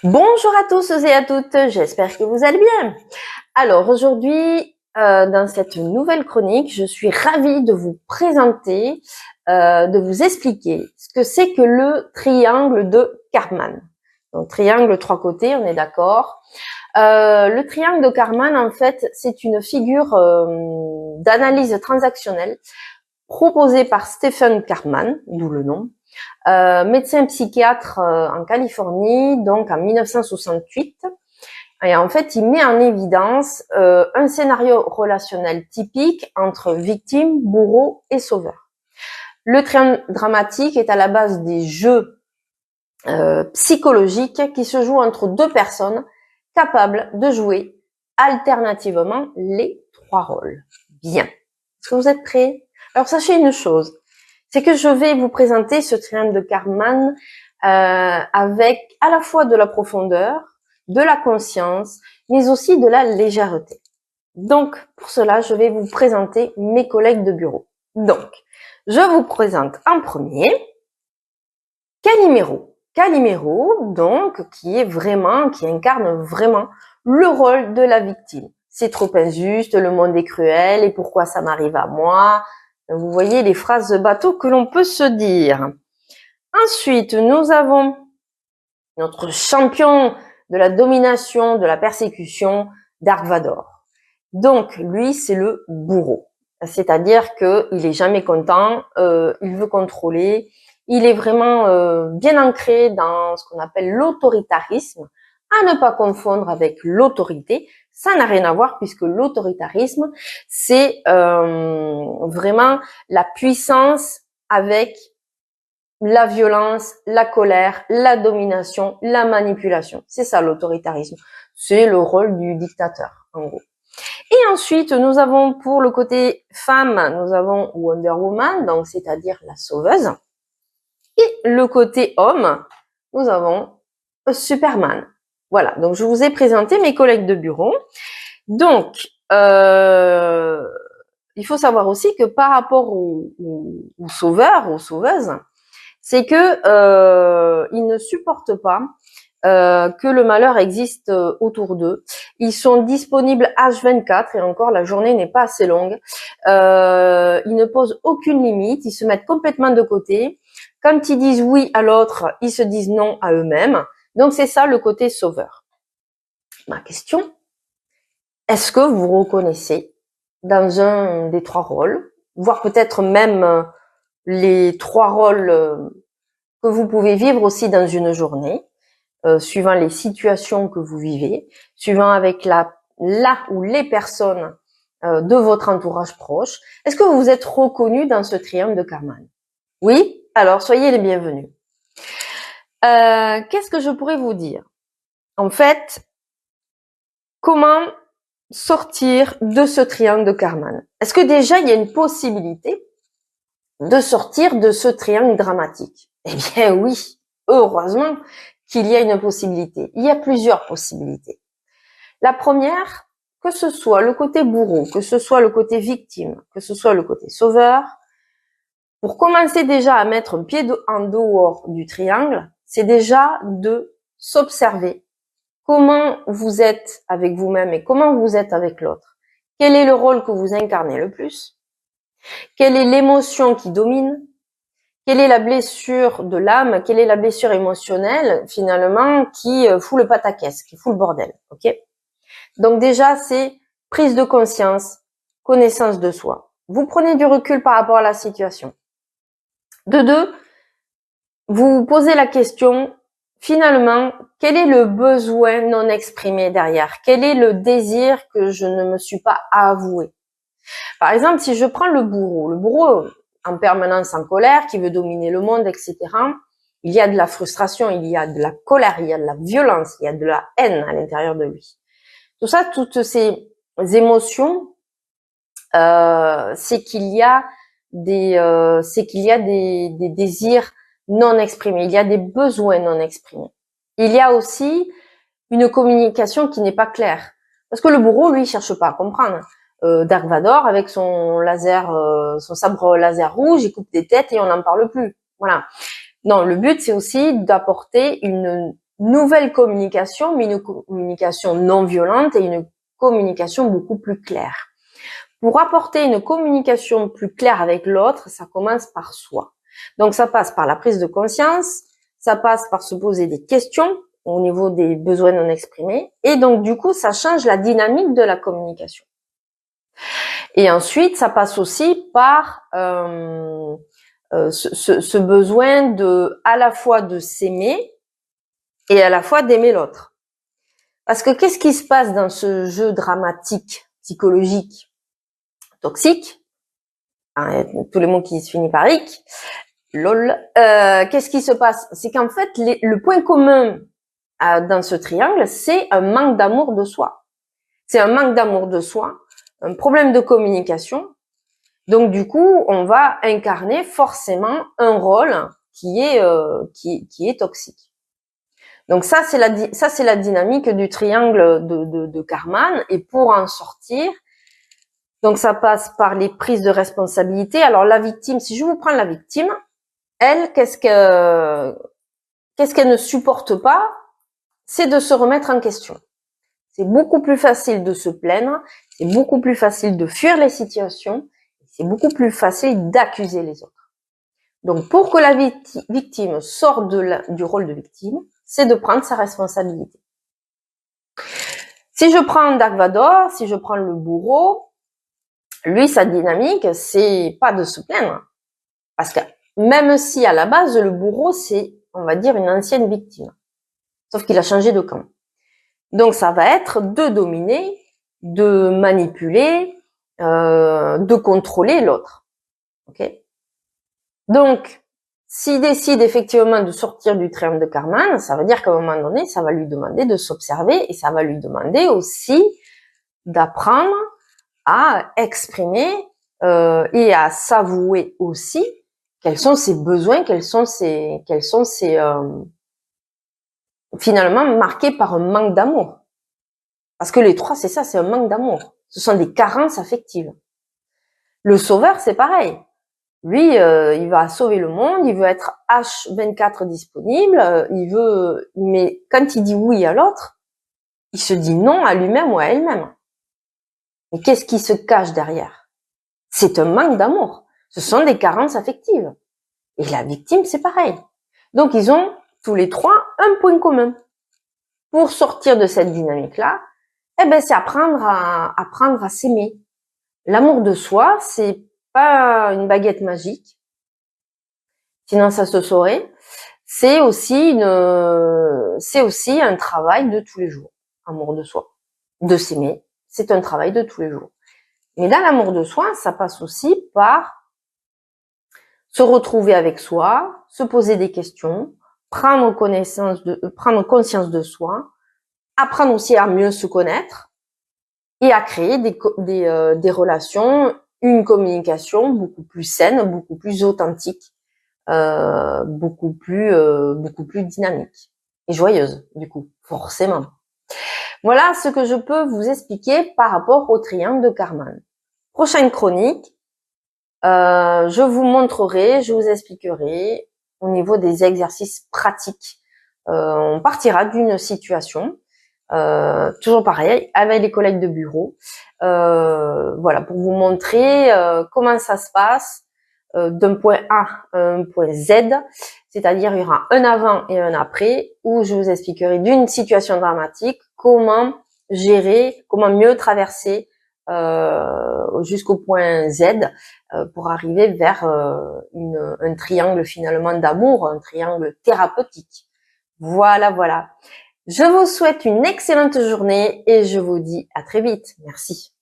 Bonjour à tous et à toutes, j'espère que vous allez bien. Alors aujourd'hui, dans cette nouvelle chronique, je suis ravie de vous présenter, de vous expliquer ce que c'est que le triangle de Karpman. Donc triangle trois côtés, on est d'accord. Le triangle de Karpman, en fait, c'est une figure d'analyse transactionnelle proposée par Stephen Karpman, d'où le nom. Médecin psychiatre en Californie, donc en 1968. Et en fait, il met en évidence un scénario relationnel typique entre victime, bourreau et sauveur. Le triangle dramatique est à la base des jeux psychologiques qui se jouent entre deux personnes capables de jouer alternativement les trois rôles. Bien. Est-ce que vous êtes prêts? Alors sachez une chose, c'est que je vais vous présenter ce triangle de Karpman avec à la fois de la profondeur, de la conscience, mais aussi de la légèreté. Donc, pour cela, je vais vous présenter mes collègues de bureau. Donc, je vous présente en premier Calimero. Calimero, donc, qui incarne vraiment le rôle de la victime. C'est trop injuste, le monde est cruel, et pourquoi ça m'arrive à moi? Vous voyez les phrases bateau que l'on peut se dire. Ensuite, nous avons notre champion de la domination, de la persécution, Dark Vador. Donc, lui, c'est le bourreau. C'est-à-dire qu'il est jamais content, il veut contrôler, il est vraiment bien ancré dans ce qu'on appelle l'autoritarisme, à ne pas confondre avec l'autorité. Ça n'a rien à voir puisque l'autoritarisme, c'est vraiment la puissance avec la violence, la colère, la domination, la manipulation. C'est ça l'autoritarisme. C'est le rôle du dictateur, en gros. Et ensuite, nous avons pour le côté femme, nous avons Wonder Woman, donc c'est-à-dire la sauveuse. Et le côté homme, nous avons Superman. Voilà, donc je vous ai présenté mes collègues de bureau. Donc, il faut savoir aussi que par rapport aux sauveurs, aux sauveuses, c'est que ils ne supportent pas que le malheur existe autour d'eux. Ils sont disponibles H24 et encore la journée n'est pas assez longue. Ils ne posent aucune limite, ils se mettent complètement de côté. Quand ils disent oui à l'autre, ils se disent non à eux-mêmes. Donc c'est ça le côté sauveur. Ma question, est-ce que vous reconnaissez dans un des trois rôles, voire peut-être même les trois rôles que vous pouvez vivre aussi dans une journée, suivant les situations que vous vivez, suivant avec la ou les personnes de votre entourage proche. Est-ce que vous vous êtes reconnu dans ce triangle de Karpman? Oui? Alors, soyez les bienvenus. Qu'est-ce que je pourrais vous dire? En fait, comment sortir de ce triangle de Karpman? Est-ce que déjà, il y a une possibilité de sortir de ce triangle dramatique? Eh bien oui, heureusement qu'il y a une possibilité. Il y a plusieurs possibilités. La première, que ce soit le côté bourreau, que ce soit le côté victime, que ce soit le côté sauveur, pour commencer déjà à mettre un pied en dehors du triangle, c'est déjà de s'observer. Comment vous êtes avec vous-même et comment vous êtes avec l'autre? Quel est le rôle que vous incarnez le plus? Quelle est l'émotion qui domine? Quelle est la blessure de l'âme? Quelle est la blessure émotionnelle, finalement, qui fout le pataquès, qui fout le bordel, ok? Donc déjà, c'est prise de conscience, connaissance de soi. Vous prenez du recul par rapport à la situation. De deux, vous vous posez la question, finalement, quel est le besoin non exprimé derrière? Quel est le désir que je ne me suis pas avoué? Par exemple, si je prends le bourreau en permanence en colère, qui veut dominer le monde, etc., il y a de la frustration, il y a de la colère, il y a de la violence, il y a de la haine à l'intérieur de lui. Tout ça, toutes ces émotions, c'est qu'il y a des désirs non exprimés, il y a des besoins non exprimés. Il y a aussi une communication qui n'est pas claire, parce que le bourreau, lui, cherche pas à comprendre. Dark Vador, avec son sabre laser rouge, il coupe des têtes et on n'en parle plus. Voilà. Non, le but, c'est aussi d'apporter une nouvelle communication, mais une communication non violente et une communication beaucoup plus claire. Pour apporter une communication plus claire avec l'autre, ça commence par soi. Donc ça passe par la prise de conscience, ça passe par se poser des questions au niveau des besoins non exprimés, et donc du coup ça change la dynamique de la communication. Et ensuite ça passe aussi par ce besoin de à la fois de s'aimer et à la fois d'aimer l'autre. Parce que qu'est-ce qui se passe dans ce jeu dramatique, psychologique, toxique, hein, tous les mots qui se finissent par ic, lol, qu'est-ce qui se passe? C'est qu'en fait, le point commun dans ce triangle, c'est un manque d'amour de soi. C'est un manque d'amour de soi, un problème de communication. Donc du coup, on va incarner forcément un rôle qui est toxique. Donc ça, c'est la dynamique du triangle de Karman. Et pour en sortir, donc ça passe par les prises de responsabilité. Alors la victime, si je vous prends la victime, elle, qu'est-ce qu'elle ne supporte pas? C'est de se remettre en question. C'est beaucoup plus facile de se plaindre, c'est beaucoup plus facile de fuir les situations, c'est beaucoup plus facile d'accuser les autres. Donc pour que la victime sorte du rôle de victime, c'est de prendre sa responsabilité. Si je prends Dark Vador, si je prends le bourreau, lui, sa dynamique, c'est pas de se plaindre. Parce que même si à la base, le bourreau, c'est, on va dire, une ancienne victime. Sauf qu'il a changé de camp. Donc ça va être de dominer, de manipuler, de contrôler l'autre. Ok? Donc, s'il décide effectivement de sortir du triangle de Karman, ça veut dire qu'à un moment donné, ça va lui demander de s'observer et ça va lui demander aussi d'apprendre à exprimer et à s'avouer aussi quels sont ses besoins, quels sont ses finalement marqués par un manque d'amour. Parce que les trois, c'est ça, c'est un manque d'amour. Ce sont des carences affectives. Le sauveur, c'est pareil. Lui, il va sauver le monde, il veut être H24 disponible, mais quand il dit oui à l'autre, il se dit non à lui-même ou à elle-même. Mais qu'est-ce qui se cache derrière? C'est un manque d'amour. Ce sont des carences affectives. Et la victime, c'est pareil. Donc, ils ont tous les trois un point commun. Pour sortir de cette dynamique-là, c'est apprendre à s'aimer. L'amour de soi, c'est pas une baguette magique. Sinon, ça se saurait. C'est aussi un travail de tous les jours. Amour de soi. De s'aimer. C'est un travail de tous les jours. Mais dans l'amour de soi, ça passe aussi par se retrouver avec soi, se poser des questions, prendre conscience de soi, apprendre aussi à mieux se connaître et à créer des relations, une communication beaucoup plus saine, beaucoup plus authentique, beaucoup plus dynamique et joyeuse, du coup, forcément. Voilà ce que je peux vous expliquer par rapport au triangle de Karman. Prochaine chronique, je vous montrerai, je vous expliquerai au niveau des exercices pratiques. On partira d'une situation, toujours pareil, avec les collègues de bureau. Voilà, pour vous montrer comment ça se passe d'un point A à un point Z, c'est-à-dire il y aura un avant et un après, où je vous expliquerai d'une situation dramatique comment gérer, comment mieux traverser jusqu'au point Z pour arriver vers un triangle finalement d'amour, un triangle thérapeutique. Voilà, voilà. Je vous souhaite une excellente journée et je vous dis à très vite. Merci.